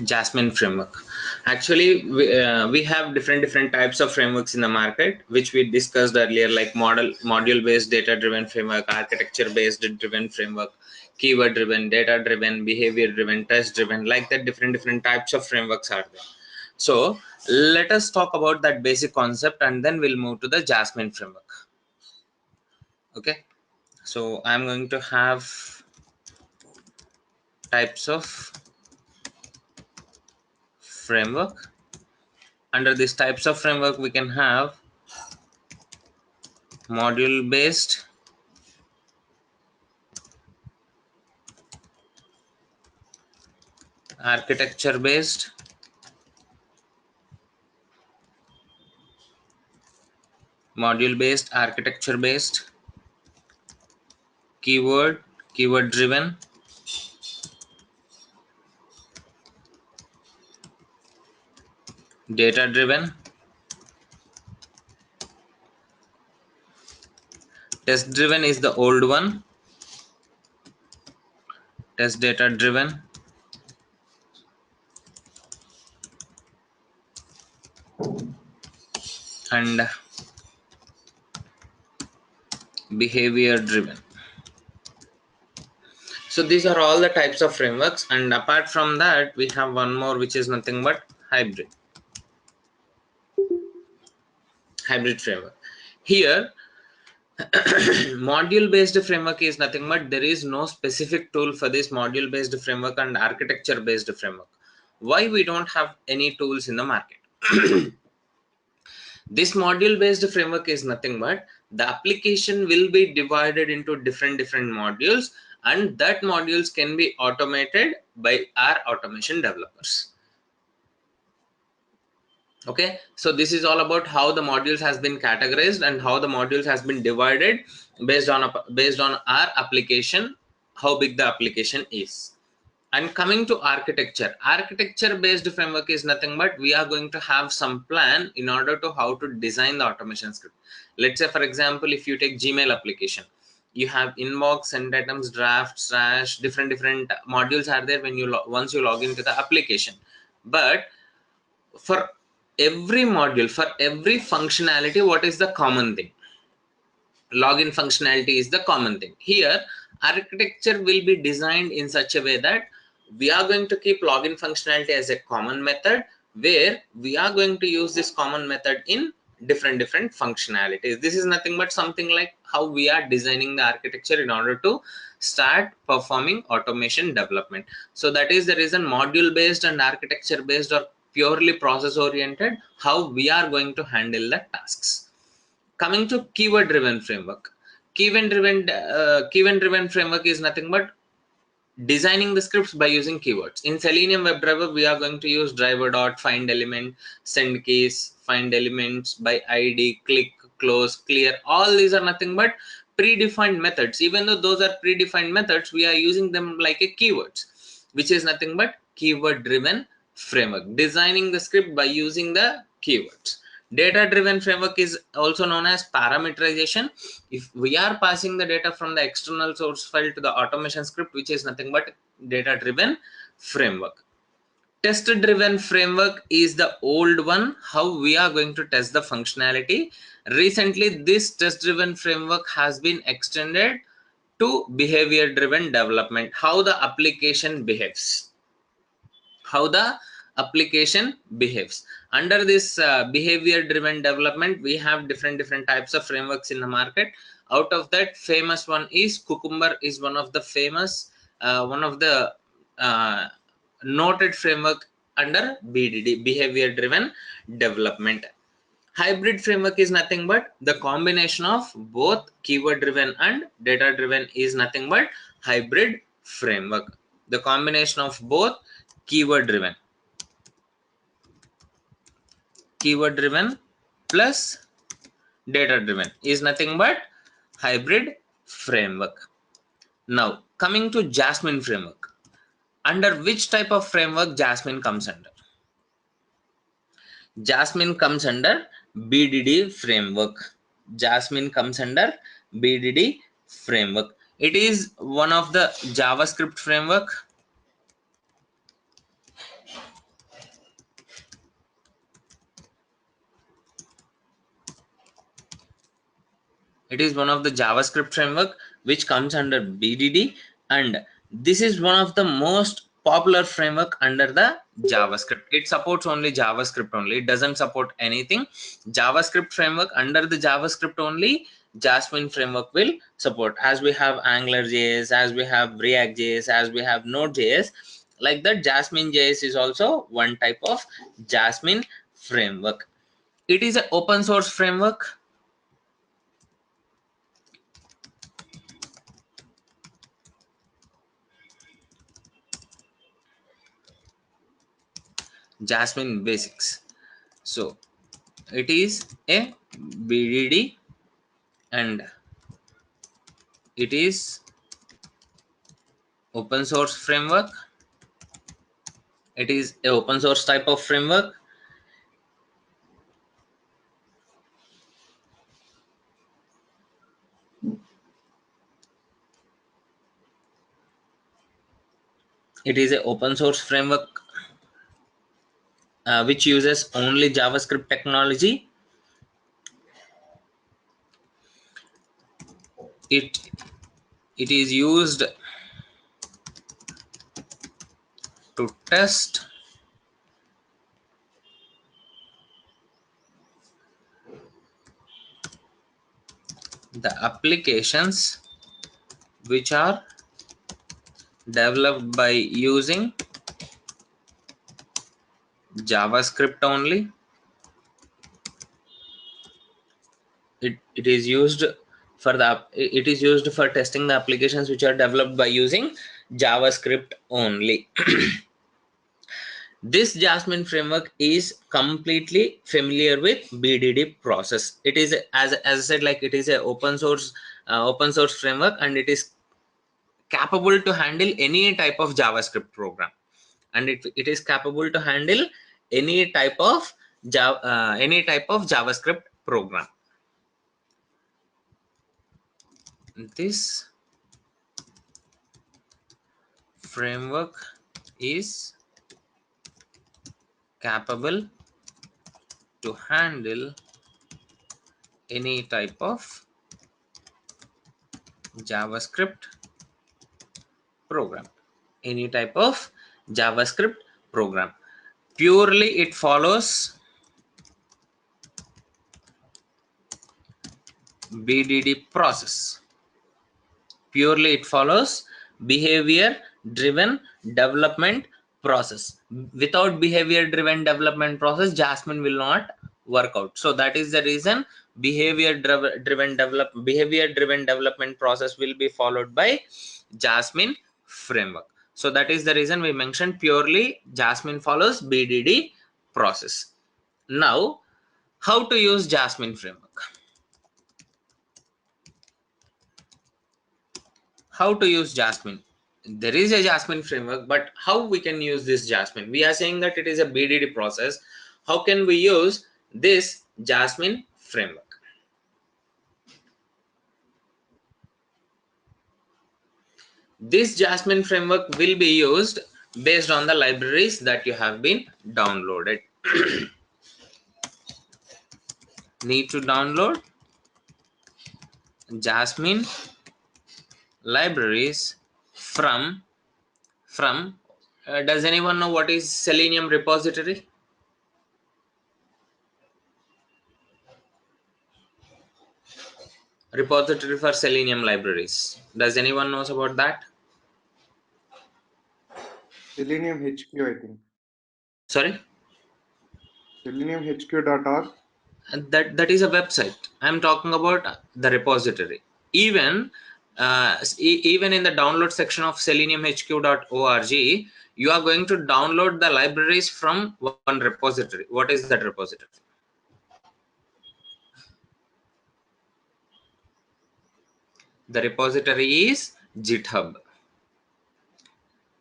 Jasmine framework. Actually, we have different types of frameworks in the market, which we discussed earlier, like module based data driven framework, architecture based driven framework, keyword driven, data driven, behavior driven, test driven. Like that, different types of frameworks are there. So let us talk about that basic concept, and then we'll move to the Jasmine framework. Okay, so I'm going to have types of framework. Under these types of framework, we can have module based, architecture based, module based, architecture based, keyword driven, data driven, test driven is the old one, test data driven, and behavior driven. So these are all the types of frameworks, and apart from that, we have one more, which is nothing but hybrid framework. Here module based framework is nothing but there is no specific tool for this module based framework and architecture based framework. Why we don't have any tools in the market? This module based framework is nothing but the application will be divided into different modules, and that modules can be automated by our automation developers. Okay, so this is all about how the modules has been categorized and how the modules has been divided based on our application, how big the application is. And coming to architecture based framework is nothing but we are going to have some plan in order to how to design the automation script. Let's say, for example, if you take Gmail application, you have inbox, send items, draft, trash, different modules are there when you once you log into the application. But for every module, for every functionality, what is the common thing? Login functionality is the common thing. Here architecture will be designed in such a way that we are going to keep login functionality as a common method, where we are going to use this common method in different functionalities. This is nothing but something like how we are designing the architecture in order to start performing automation development. So that is the reason module based and architecture based or purely process oriented, how we are going to handle the tasks. Coming to keyword driven framework, keyword driven framework is nothing but designing the scripts by using keywords. In Selenium WebDriver, we are going to use driver dot, find element, send keys, find elements by ID, click, close, clear. All these are nothing but predefined methods. Even though those are predefined methods, we are using them like a keywords, which is nothing but keyword driven framework, designing the script by using the keywords. Data driven framework is also known as parameterization. If we are passing the data from the external source file to the automation script, which is nothing but data driven framework. Test driven framework is the old one, how we are going to test the functionality. Recently this test driven framework has been extended to behavior driven development, how the application behaves. Under this behavior driven development, we have different types of frameworks in the market. Out of that, famous one is Cucumber, is one of the famous one of the noted framework under BDD, behavior driven development. Hybrid framework is nothing but the combination of both keyword driven and data driven is nothing but hybrid framework. The combination of both keyword driven plus data driven is nothing but hybrid framework. Now coming to Jasmine framework, under which type of framework Jasmine comes under? Jasmine comes under BDD framework. Jasmine comes under BDD framework. It is one of the JavaScript framework. It is one of the JavaScript framework which comes under BDD, and this is one of the most popular framework under the JavaScript. It supports only JavaScript only. It doesn't support anything. JavaScript framework under the JavaScript only. Jasmine framework will support. As we have AngularJS, as we have React.js, as we have Node.js, like that Jasmine JS is also one type of Jasmine framework. It is an open source framework. Jasmine basics. So it is a BDD and it is open source framework. It is a open source type of framework. It is a open source framework which uses only JavaScript technology. It is used to test the applications which are developed by using JavaScript only. It is used for testing the applications which are developed by using JavaScript only. This Jasmine framework is completely familiar with BDD process. It is, as I said, like it is a open source framework, and it is capable to handle any type of JavaScript program, and it is capable to handle any type of JavaScript program. This framework is capable to handle any type of JavaScript program. Any type of JavaScript program. Purely it follows BDD process. Purely it follows behavior driven development process. Without behavior driven development process, Jasmine will not work out. So that is the reason behavior driven development process will be followed by Jasmine framework. So that is the reason we mentioned purely Jasmine follows BDD process. Now, how to use Jasmine framework? How to use Jasmine? There is a Jasmine framework, but how we can use this Jasmine? We are saying that it is a BDD process. How can we use this Jasmine framework? This Jasmine framework will be used based on the libraries that you have been downloaded. Need to download Jasmine libraries from does anyone know what is Selenium repository? Repository for Selenium libraries. Does anyone knows about that? Selenium HQ, I think. Sorry? SeleniumHQ.org. That is a website. I'm talking about the repository. Even even in the download section of seleniumhq.org, you are going to download the libraries from one repository. What is that repository? The repository is GitHub.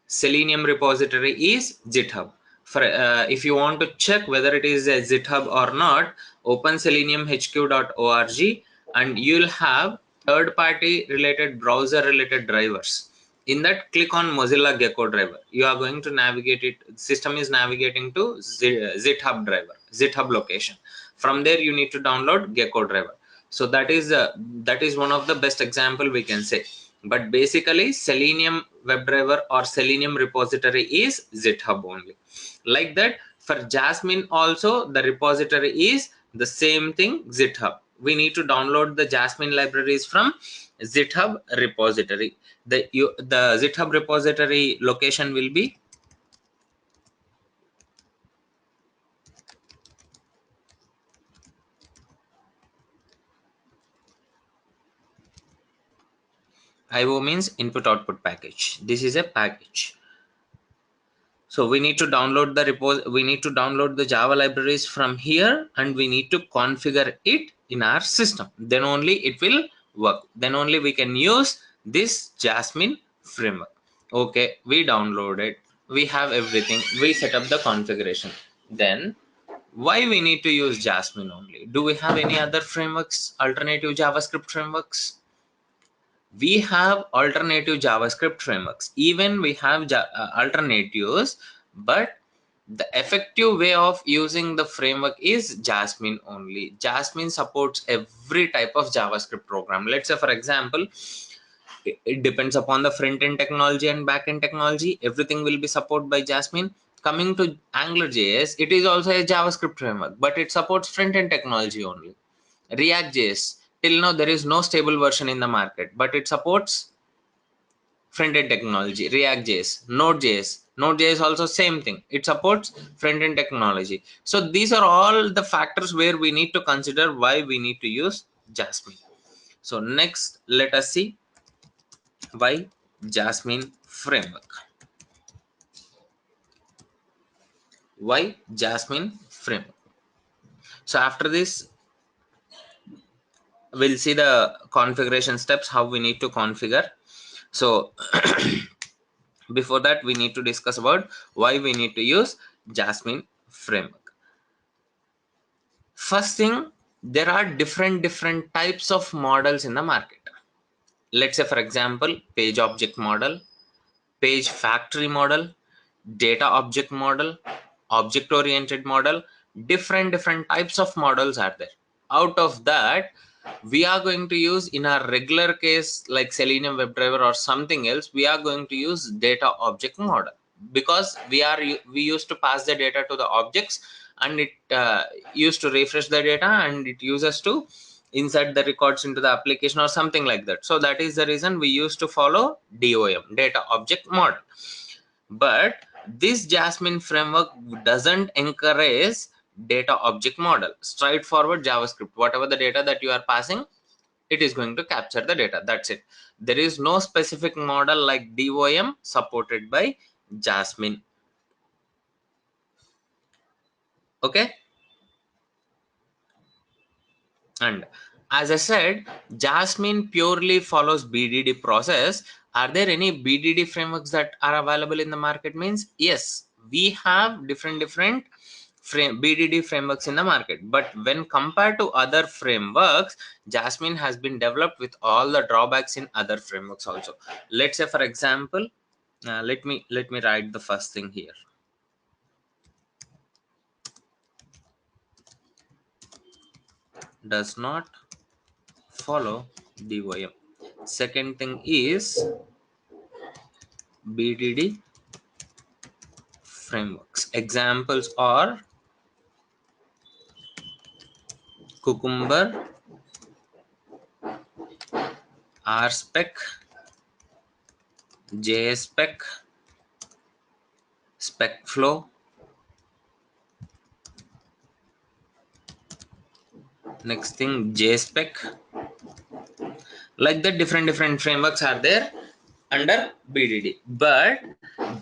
Selenium repository is GitHub. For if you want to check whether it is a GitHub or not, open seleniumhq.org and you'll have third-party related browser related drivers. In that, click on Mozilla Gecko driver. You are going to navigate it. System is navigating to GitHub driver, GitHub location. From there, you need to download Gecko driver. So that is one of the best example we can say. But basically Selenium WebDriver or Selenium repository is GitHub only. Like that, for Jasmine also the repository is the same thing, GitHub. We need to download the Jasmine libraries from GitHub repository. The GitHub repository location will be, IO means input output package. This is a package. So we need to download the we need to download the Java libraries from here, and we need to configure it in our system. Then only it will work. Then only we can use this Jasmine framework. Okay, we download it. We have everything. We set up the configuration. Then why we need to use Jasmine only? Do we have any other frameworks, alternative JavaScript frameworks? We have alternative JavaScript frameworks. Even we have alternatives, but the effective way of using the framework is Jasmine only. Jasmine supports every type of JavaScript program. Let's say for example, it depends upon the front end technology and back end technology. Everything will be supported by Jasmine. Coming to AngularJS, it is also a JavaScript framework, but it supports front end technology only. React.js, till now there is no stable version in the market, but it supports front-end technology. React.js, Node.js. Node.js also same thing. It supports front-end technology. So these are all the factors where we need to consider why we need to use Jasmine. So next, let us see why Jasmine framework. Why Jasmine framework? So after this, we'll see the configuration steps, how we need to configure. So before that, we need to discuss about why we need to use Jasmine framework. First thing, there are different types of models in the market. Let's say for example, page object model, page factory model, data object model, object oriented model. Different types of models are there. Out of that, we are going to use, in our regular case like Selenium WebDriver or something else, we are going to use data object model, because we used to pass the data to the objects, and it used to refresh the data, and it uses to insert the records into the application or something like that. So that is the reason we used to follow DOM, data object model. But this Jasmine framework doesn't encourage data object model. Straightforward JavaScript, whatever the data that you are passing, it is going to capture the data. That's it. There is no specific model like DOM supported by Jasmine. Okay. And as I said, Jasmine purely follows BDD process. Are there any BDD frameworks that are available in the market? Means yes, we have different BDD frameworks in the market. But when compared to other frameworks, Jasmine has been developed with all the drawbacks in other frameworks also. Let's say for example, let me write the first thing here. Does not follow DOM. Second thing is BDD frameworks. Examples are Cucumber, RSpec, JSpec, SpecFlow. Next thing, JSpec. Like that, different frameworks are there under BDD. But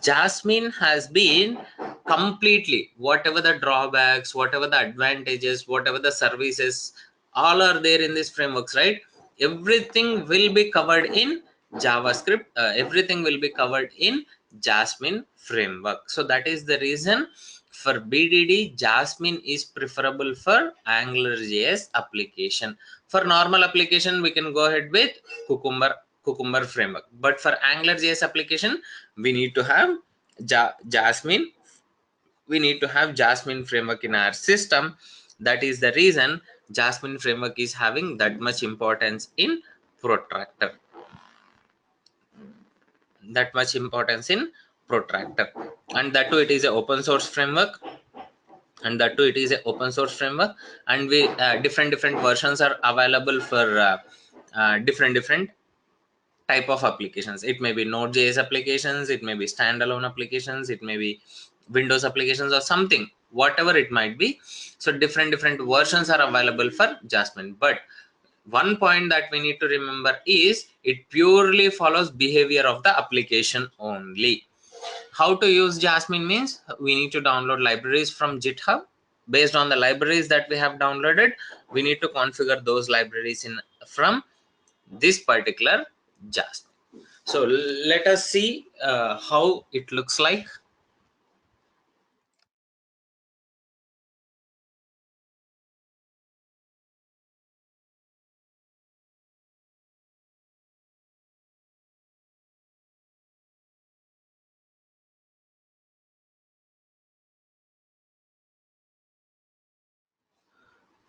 Jasmine has been completely, whatever the drawbacks, whatever the advantages, whatever the services, all are there in these frameworks, right? Everything will be covered in JavaScript. Everything will be covered in Jasmine framework. So that is the reason for BDD, Jasmine is preferable for AngularJS application. For normal application, we can go ahead with Cucumber framework. But for AngularJS application, we need to have Jasmine. We need to have Jasmine framework in our system. That is the reason Jasmine framework is having that much importance in Protractor. That much importance in Protractor. And that too, it is an open source framework. And we different versions are available for different type of applications. It may be Node.js applications, it may be standalone applications, it may be Windows applications or something, whatever it might be. So different versions are available for Jasmine. But one point that we need to remember is it purely follows behavior of the application only. How to use Jasmine means we need to download libraries from GitHub. Based on the libraries that we have downloaded, we need to configure those libraries in from this particular Jasmine. So let us see how it looks like.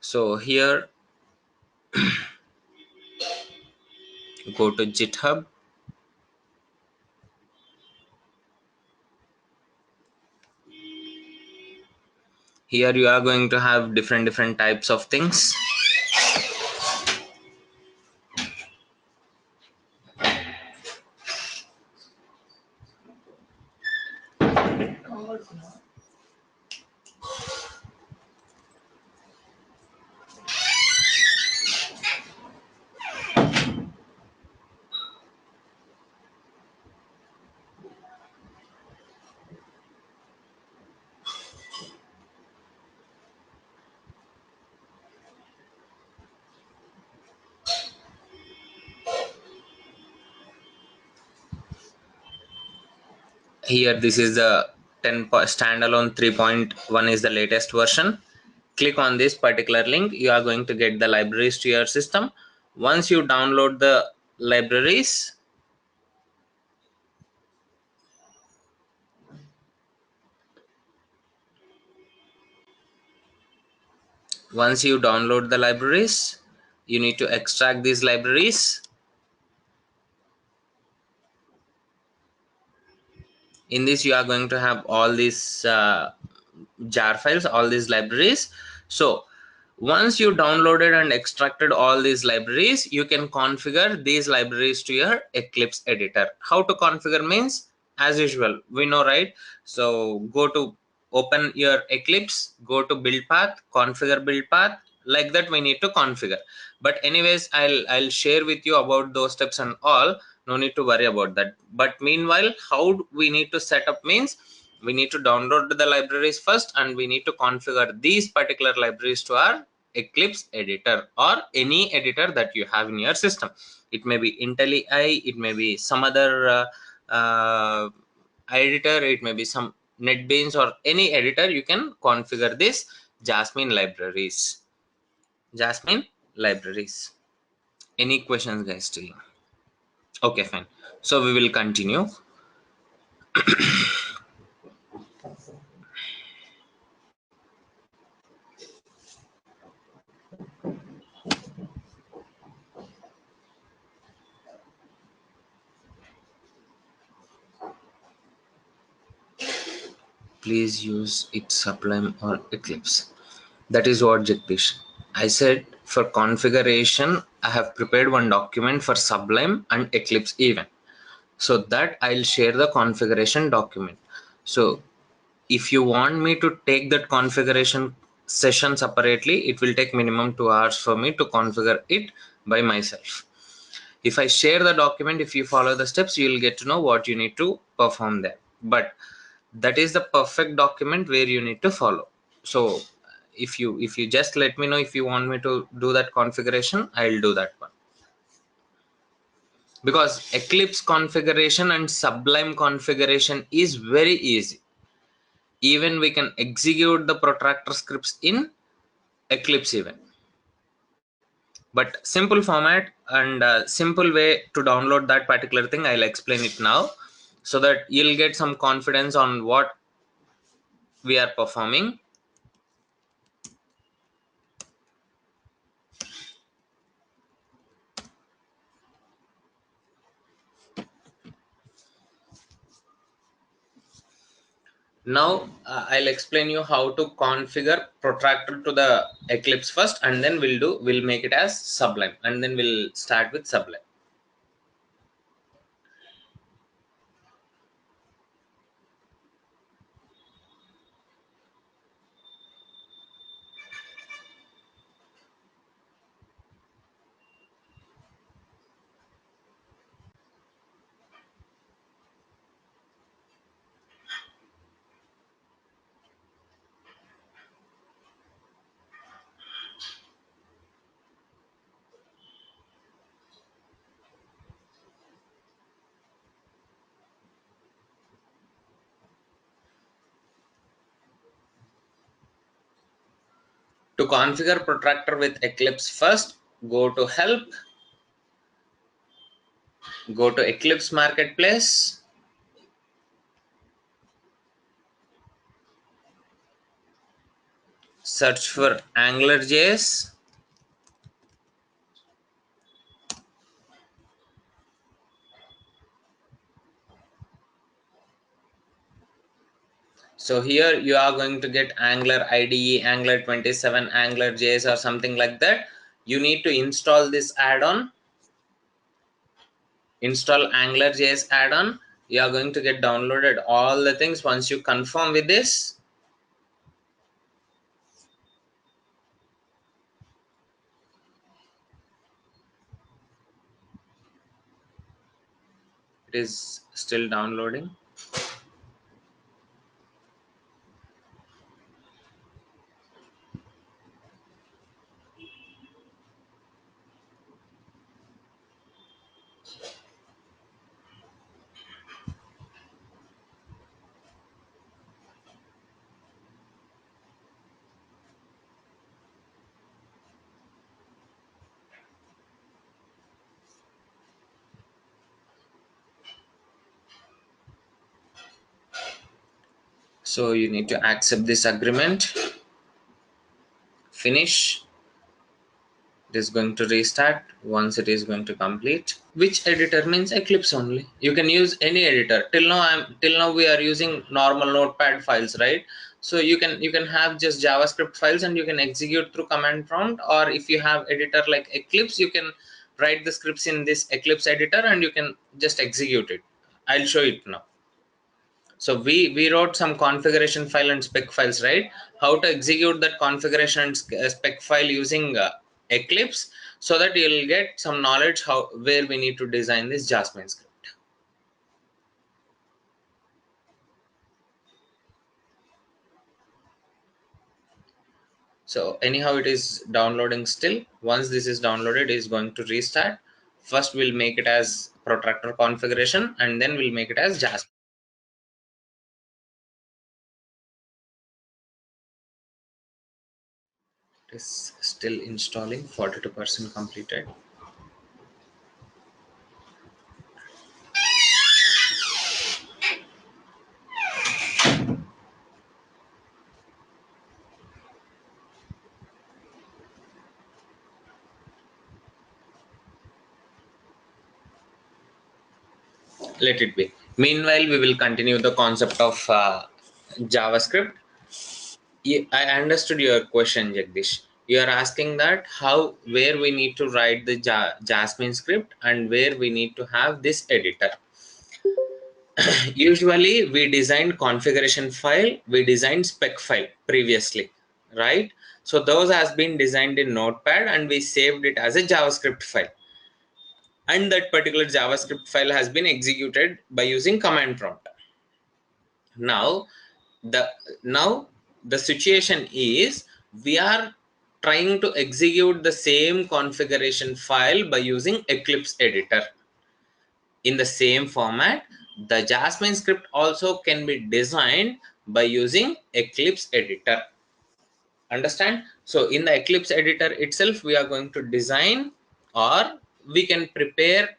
So here, go to GitHub. Here you are going to have different types of things. Here, this is the 10 standalone 3.1 is the latest version. Click on this particular link. You are going to get the libraries to your system. Once you download the libraries, you need to extract these libraries. In this, you are going to have all these jar files, all these libraries. So once you downloaded and extracted all these libraries, you can configure these libraries to your Eclipse editor. How to configure means, as usual, we know, right? So go to open your Eclipse, go to build path, configure build path. Like that we need to configure. But anyways, I'll share with you about those steps and all. No need to worry about that. But meanwhile, how we need to set up means, we need to download the libraries first, and we need to configure these particular libraries to our Eclipse editor or any editor that you have in your system. It may be IntelliI, it may be some other editor, it may be some NetBeans or any editor. You can configure this Jasmine libraries. Any questions, guys, still? Okay, fine. So we will continue. Please use it Sublime or Eclipse. That is what, Jagdish. I said for configuration, I have prepared one document for Sublime and Eclipse even. So that I'll share the configuration document. So if you want me to take that configuration session separately, it will take minimum 2 hours for me to configure it by myself. If I share the document, if you follow the steps, you will get to know what you need to perform there. But that is the perfect document where you need to follow. So if you just let me know if you want me to do that configuration, I'll do that one. Because Eclipse configuration and Sublime configuration is very easy. Even we can execute the Protractor scripts in Eclipse even. But simple format and simple way to download that particular thing, I'll explain it now, so that you'll get some confidence on what we are performing. Now I'll explain you how to configure Protractor to the Eclipse first, and then we'll make it as Sublime, and then we'll start with Sublime. To configure Protractor with Eclipse first, go to Help, go to Eclipse Marketplace, search for AngularJS. So here you are going to get Angular IDE, Angular 27, AngularJS or something like that. You need to install this add-on. Install AngularJS add-on. You are going to get downloaded all the things. Once you confirm with this, it is still downloading. So you need to accept this agreement, finish. It is going to restart once it is going to complete. Which editor means Eclipse only. You can use any editor. Till now we are using normal notepad files, right? So you can have just JavaScript files and you can execute through command prompt, or if you have editor like Eclipse, you can write the scripts in this Eclipse editor and you can just execute it. I'll show it now. So we wrote some configuration file and spec files, right? How to execute that configuration and spec file using Eclipse, so that you'll get some knowledge how where we need to design this Jasmine script. So anyhow, it is downloading still. Once this is downloaded, it is going to restart. First we'll make it as Protractor configuration, and then we'll make it as Jasmine. It is still installing, 42% completed. Let it be. Meanwhile, we will continue the concept of JavaScript. Yeah, I understood your question, Jagdish. You are asking that where we need to write the Jasmine script and where we need to have this editor. Usually we designed configuration file, we designed spec file previously, right? So those has been designed in Notepad and we saved it as a JavaScript file. And that particular JavaScript file has been executed by using command prompt. Now the now the situation is we are trying to execute the same configuration file by using Eclipse editor. In the same format, the Jasmine script also can be designed by using Eclipse editor. Understand? So in the Eclipse editor itself, we are going to design, or we can prepare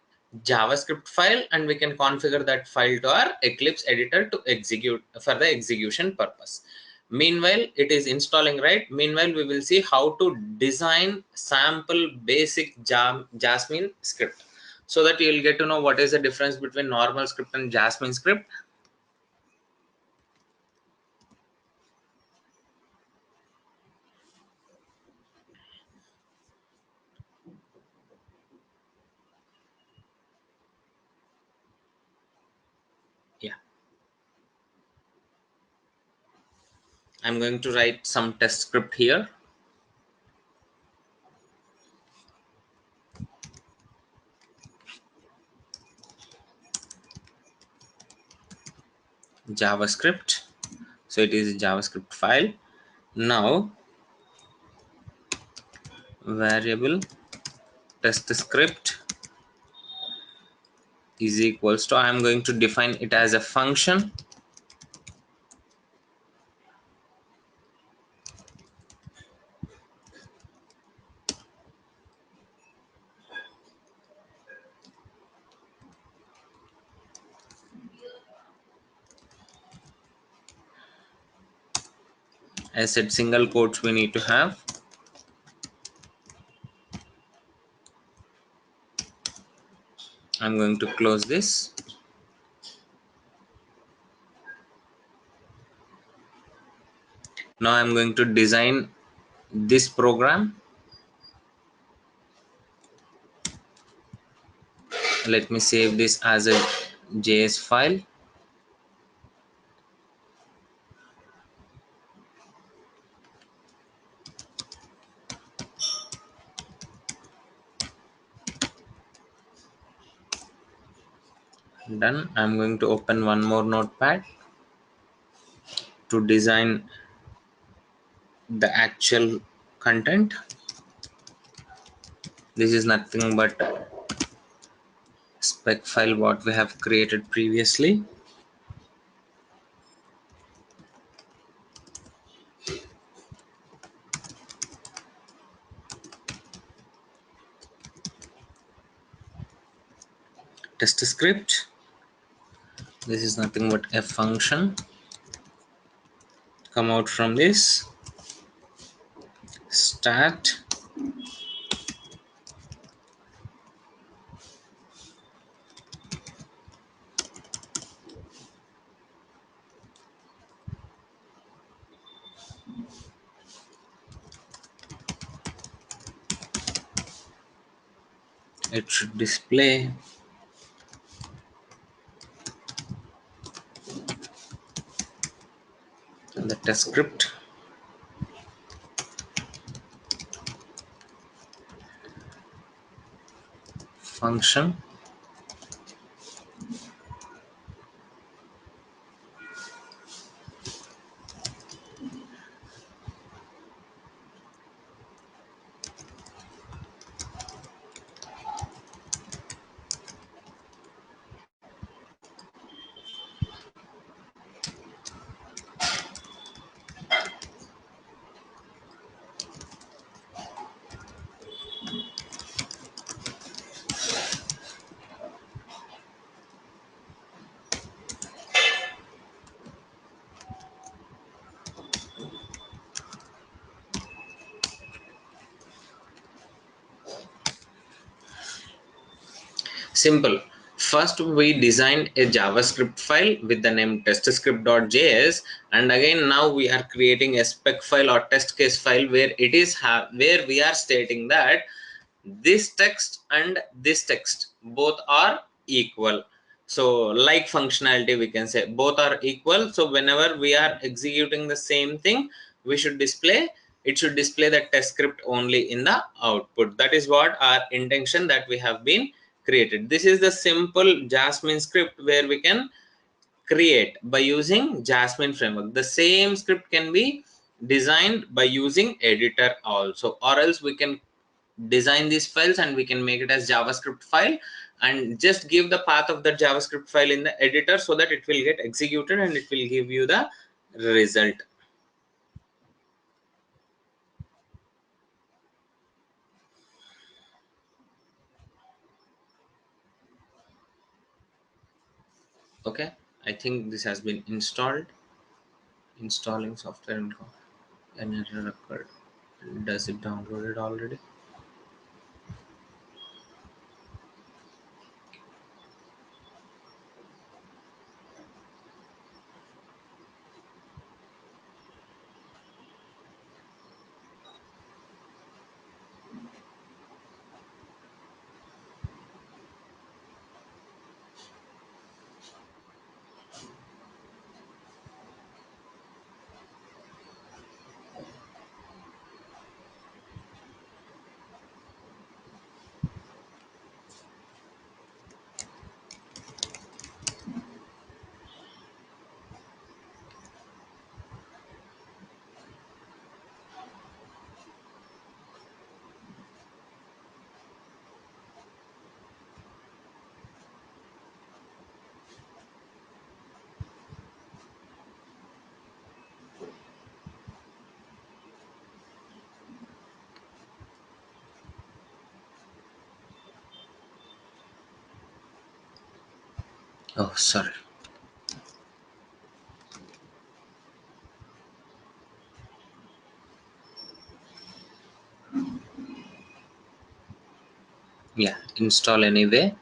JavaScript file and we can configure that file to our Eclipse editor to execute for the execution purpose. Meanwhile, it is installing, right? Meanwhile, we will see how to design sample basic Jasmine script, so that you will get to know what is the difference between normal script and Jasmine script. I'm going to write some test script here. JavaScript. So it is a JavaScript file. Now variable test script is equals to, I am going to define it as a function. I said single quotes we need to have. I'm going to close this. Now I'm going to design this program. Let me save this as a JS file. Done. I'm going to open one more notepad to design the actual content. This is nothing but spec file what we have created previously. Test script. This is nothing but a function. Come out from this. Start. It should display the test script. Function. Simple. First, we designed a JavaScript file with the name testscript.js, and again now we are creating a spec file or test case file where it is where we are stating that this text and this text both are equal. So like functionality, we can say both are equal. So whenever we are executing the same thing, we should display it should display the test script only in the output. That is what our intention that we have been created. This is the simple Jasmine script where we can create by using Jasmine framework. The same script can be designed by using editor also, or else we can design these files and we can make it as JavaScript file and just give the path of the JavaScript file in the editor so that it will get executed and it will give you the result. Okay, I think this has been installed. Installing software and an error occurred. Does it download it already? Oh, sorry. Yeah, install anyway.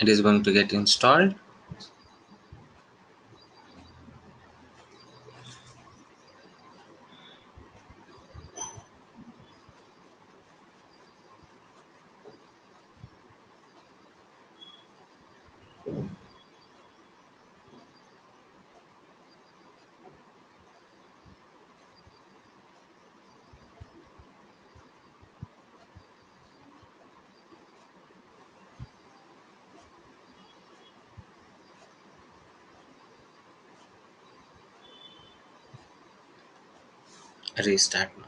It is going to get installed. Restart now.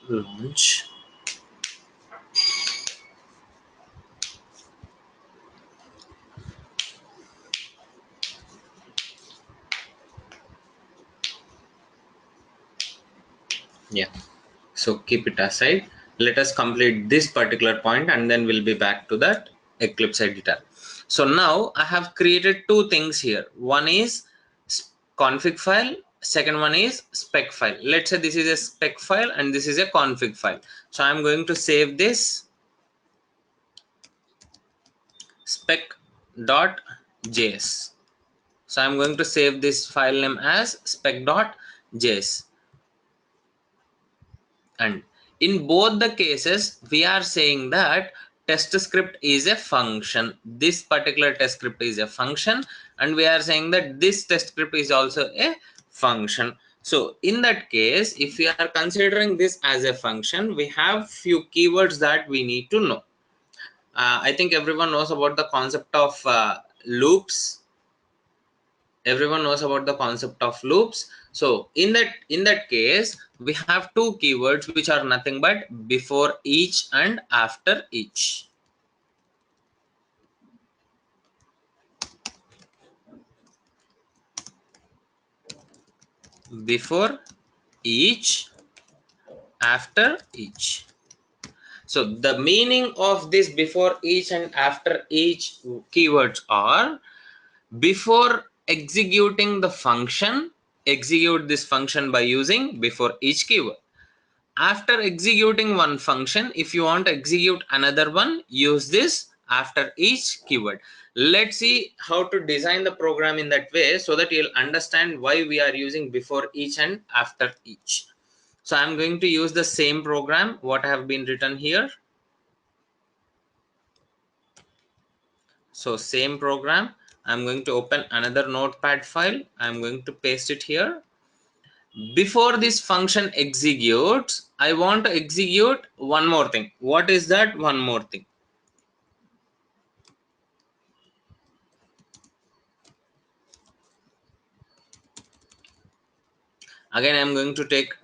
Launch. Yeah. So keep it aside. Let us complete this particular point and then we'll be back to that Eclipse editor. So now I have created two things here. One is config file. Second one is spec file. Let's say this is a spec file and this is a config file. So I'm going to save this spec.js. So I'm going to save this file name as spec.js. And in both the cases, we are saying that test script is a function. This particular test script is a function, and we are saying that this test script is also a function. So in that case, if we are considering this as a function, we have few keywords that we need to know. I think everyone knows about the concept of loops. Everyone knows about the concept of loops. So in that case, we have two keywords which are nothing but before each and after each. Before each, after each. So the meaning of this before each and after each keywords are: before executing the function, execute this function by using before each keyword. After executing one function, if you want to execute another one, use this after each keyword. Let's see how to design the program in that way so that you'll understand why we are using before each and after each. So I'm going to use the same program what I have been written here. So same program, I'm going to open another notepad file. I'm going to paste it here. Before this function executes, I want to execute one more thing. What is that one more thing? Again, I'm going to take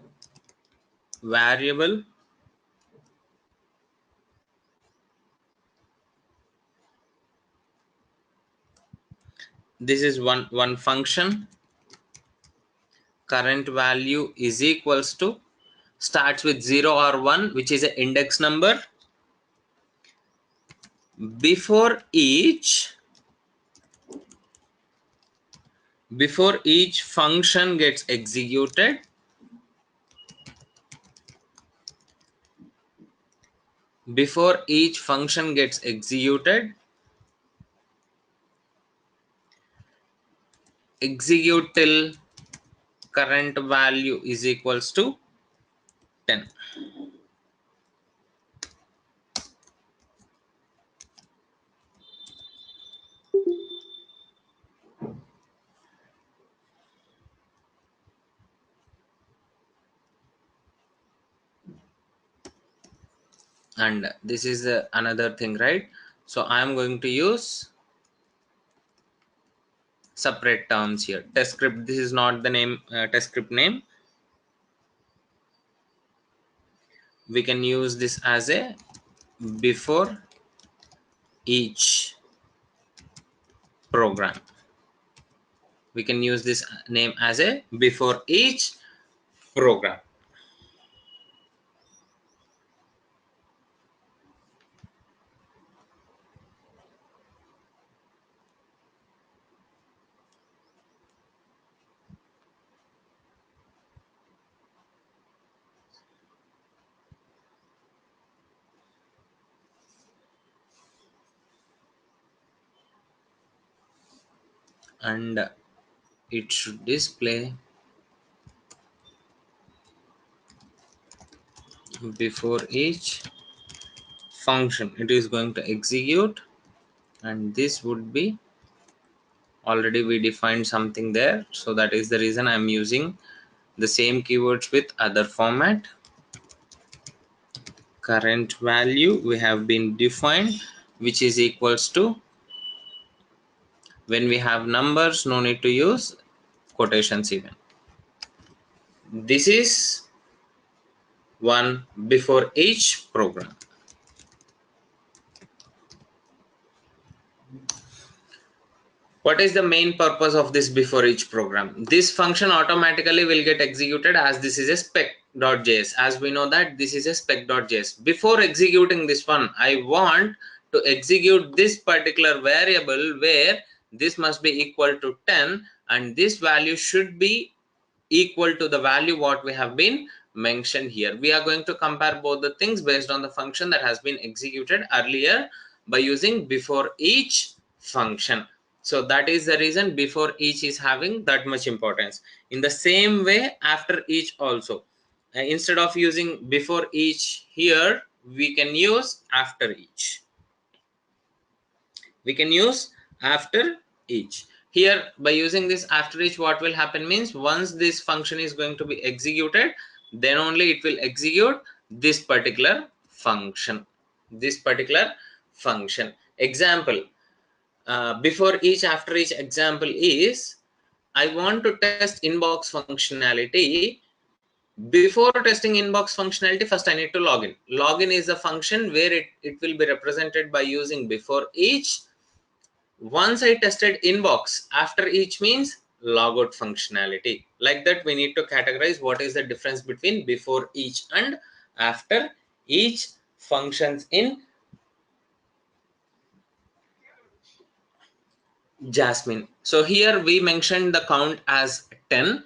variable. This is one function. Current value is equals to, starts with 0 or 1, which is an index number. Before each function gets executed, before each function gets executed, execute till current value is equals to 10. And this is another thing, right? So I am going to use separate terms here. Test script, this is not the name, test script name. We can use this as a before each program. We can use this name as a before each program. And it should display before each function it is going to execute, and this would be already we defined something there, so that is the reason I'm using the same keywords with other format. Current value we have been defined, which is equals to, when we have numbers no need to use quotations even. This is one before each program. What is the main purpose of this before each program? This function automatically will get executed as this is a spec.js. As we know that this is a spec.js. Before executing this one, I want to execute this particular variable where this must be equal to 10 and this value should be equal to the value what we have been mentioned here. We are going to compare both the things based on the function that has been executed earlier by using before each function. So that is the reason before each is having that much importance. In the same way, after each also, instead of using before each here, we can use after each. We can use after each. Here by using this after each, what will happen means once this function is going to be executed, then only it will execute this particular function. Example, before each after each example is, I want to test inbox functionality. Before testing inbox functionality, first I need to login. Login is a function where it will be represented by using before each. Once I tested inbox, after each means logout functionality. Like that, we need to categorize what is the difference between before each and after each functions in Jasmine. So here we mentioned the count as 10,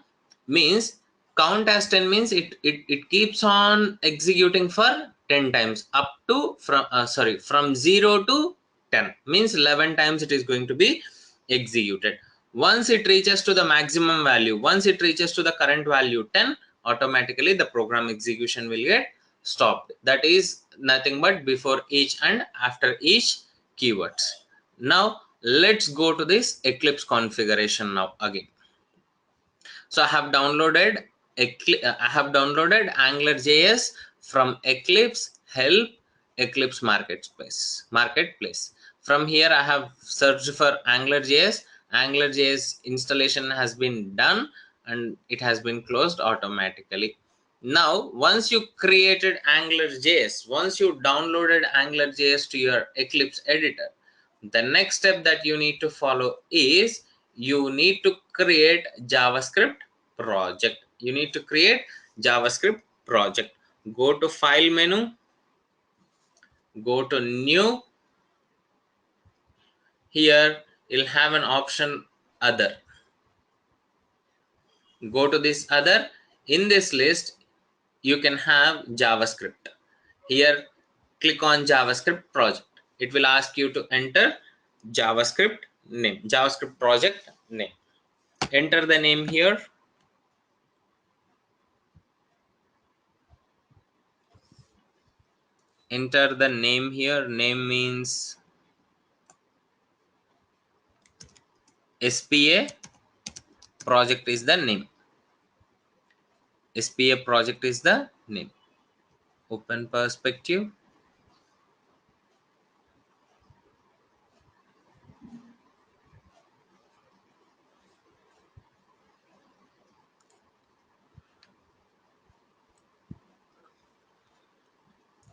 means count as 10 means it keeps on executing for 10 times up to from 0 to 10, means 11 times it is going to be executed. Once it reaches to the maximum value, once it reaches to the current value 10, automatically the program execution will get stopped. That is nothing but before each and after each keywords. Now let's go to this Eclipse configuration now again. So I have downloaded AngularJS from Eclipse help Eclipse marketplace. From here I have searched for AngularJS. AngularJS installation has been done and it has been closed automatically. Now once you created AngularJS, once you downloaded AngularJS to your Eclipse editor, the next step that you need to follow is you need to create JavaScript project. You need to create JavaScript project. Go to file menu, go to new. Here you'll have an option other. Go to this other. In this list you can have JavaScript. Here click on JavaScript project. It will ask you to enter JavaScript name, JavaScript project name. Enter the name here. Enter the name here. Name means SPA project is the name. SPA project is the name. Open perspective.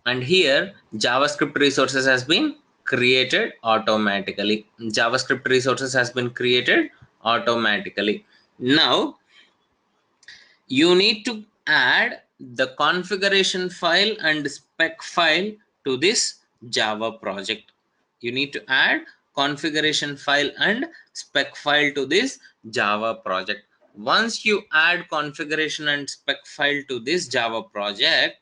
And here JavaScript resources has been created automatically. JavaScript resources has been created automatically. Now you need to add the configuration file and spec file to this Java project. You need to add configuration file and spec file to this Java project. Once you add configuration and spec file to this Java project,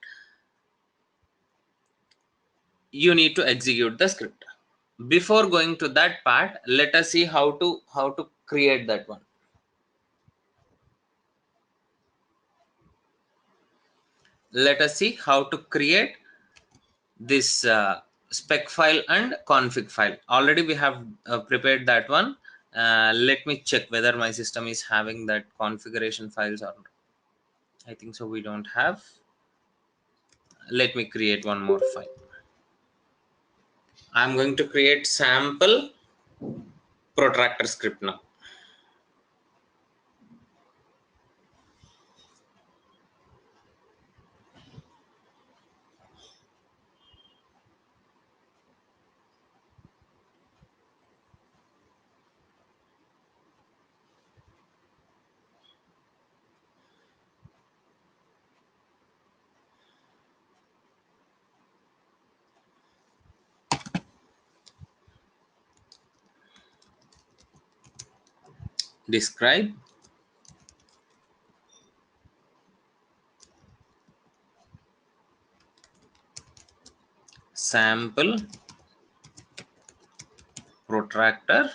you need to execute the script. Before going to that part, let us see how to create that one. Let us see how to create this spec file and config file. Already we have prepared that one. Let me check whether my system is having that configuration files or not. I think so we don't have. Let me create one more file. I'm going to create sample protractor script now. Describe sample protractor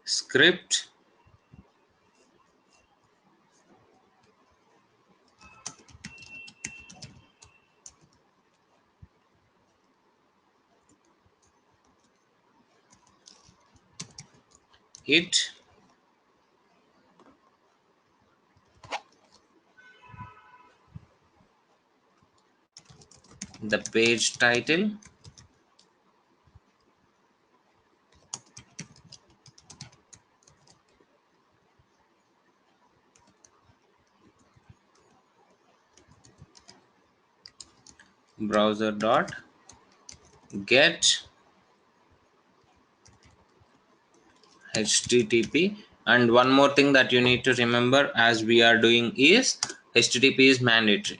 script it the page title browser dot get http. And one more thing that you need to remember as we are doing is http is mandatory.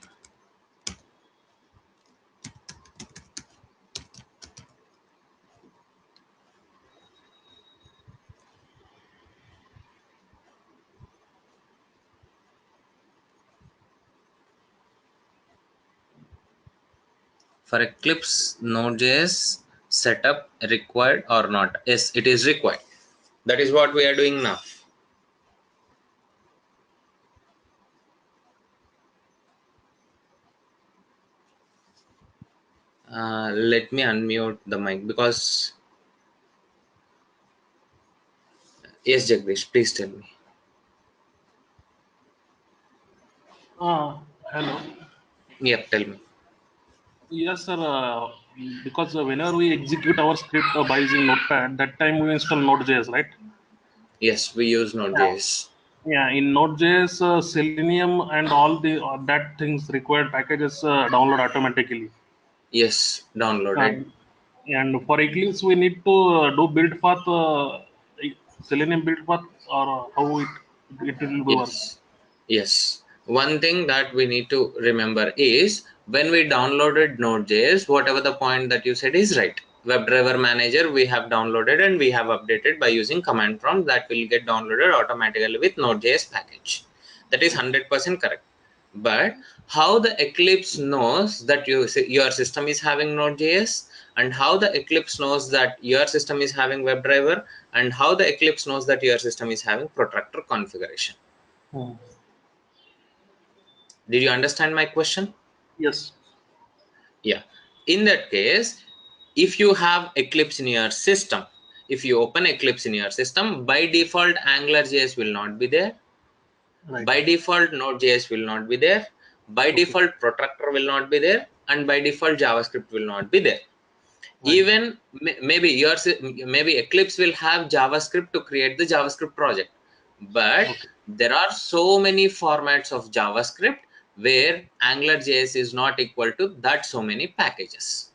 For Eclipse Node.js setup required or not? Yes, it is required. That is what we are doing now. Let me unmute the mic because yes, Jagdish, please tell me. Hello. Yep, tell me. Yes, sir. Because whenever we execute our script by using Notepad, that time we install Node.js, right? Yes, we use Yeah. Node.js. Yeah. In Node.js, Selenium and all the that things required packages download automatically. Yes, downloaded. And for Eclipse, we need to do build path, Selenium build path, or how it will be work. Yes. Yes. One thing that we need to remember is when we downloaded Node.js, whatever the point that you said is right. WebDriver Manager we have downloaded and we have updated by using command prompt that will get downloaded automatically with Node.js package. That is 100% correct. But how the Eclipse knows that your system is having Node.js, and how the Eclipse knows that your system is having WebDriver, and how the Eclipse knows that your system is having Protractor configuration. Hmm. Did you understand my question? Yes. Yeah. In that case, if you have Eclipse in your system, if you open Eclipse in your system, by default AngularJS will not be there. Right. By default Node.js will not be there. By Okay. default Protractor will not be there. And by default JavaScript will not be there. Right. Even maybe Eclipse will have JavaScript to create the JavaScript project. But Okay. there are so many formats of JavaScript where AngularJS is not equal to that so many packages.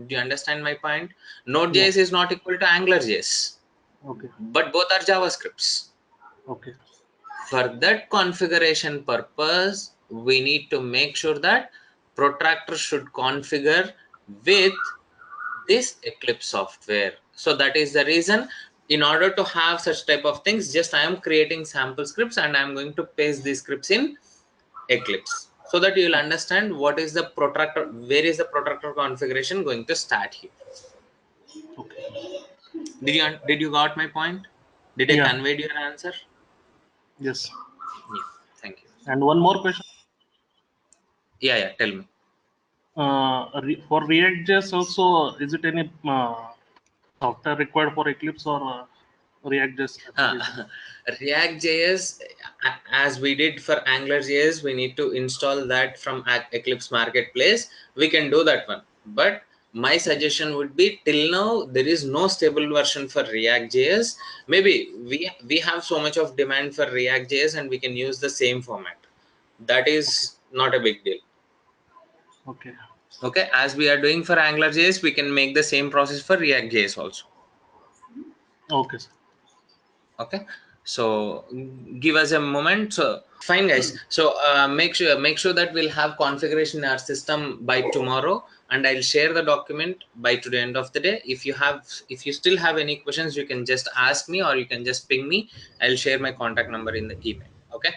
Do you understand my point? Node.js Yeah. is not equal to AngularJS, Okay. but both are JavaScripts. Okay. For that configuration purpose, we need to make sure that Protractor should configure with this Eclipse software. So that is the reason, in order to have such type of things, just I am creating sample scripts and I am going to paste these scripts in Eclipse, so that you will understand what is the Protractor, where is the Protractor configuration going to start here. Okay. Did you got my point? Did I Yeah. convey your answer? Yes. Yeah, thank you. And one more question. Yeah, tell me. For React.js also, is it any software required for Eclipse or React.js Uh, application? React.js, as we did for AngularJS, we need to install that from Eclipse Marketplace. We can do that one. But my suggestion would be, till now, there is no stable version for React.js. Maybe we have so much of demand for React.js and we can use the same format. That Okay. is not a big deal. Okay. Okay, as we are doing for AngularJS, we can make the same process for React.js also. Okay, sir. Okay, so give us a moment. So fine, guys. So make sure that we'll have configuration in our system by tomorrow, and I'll share the document by today end of the day. If you still have any questions, you can just ask me or you can just ping me. I'll share my contact number in the email. Okay.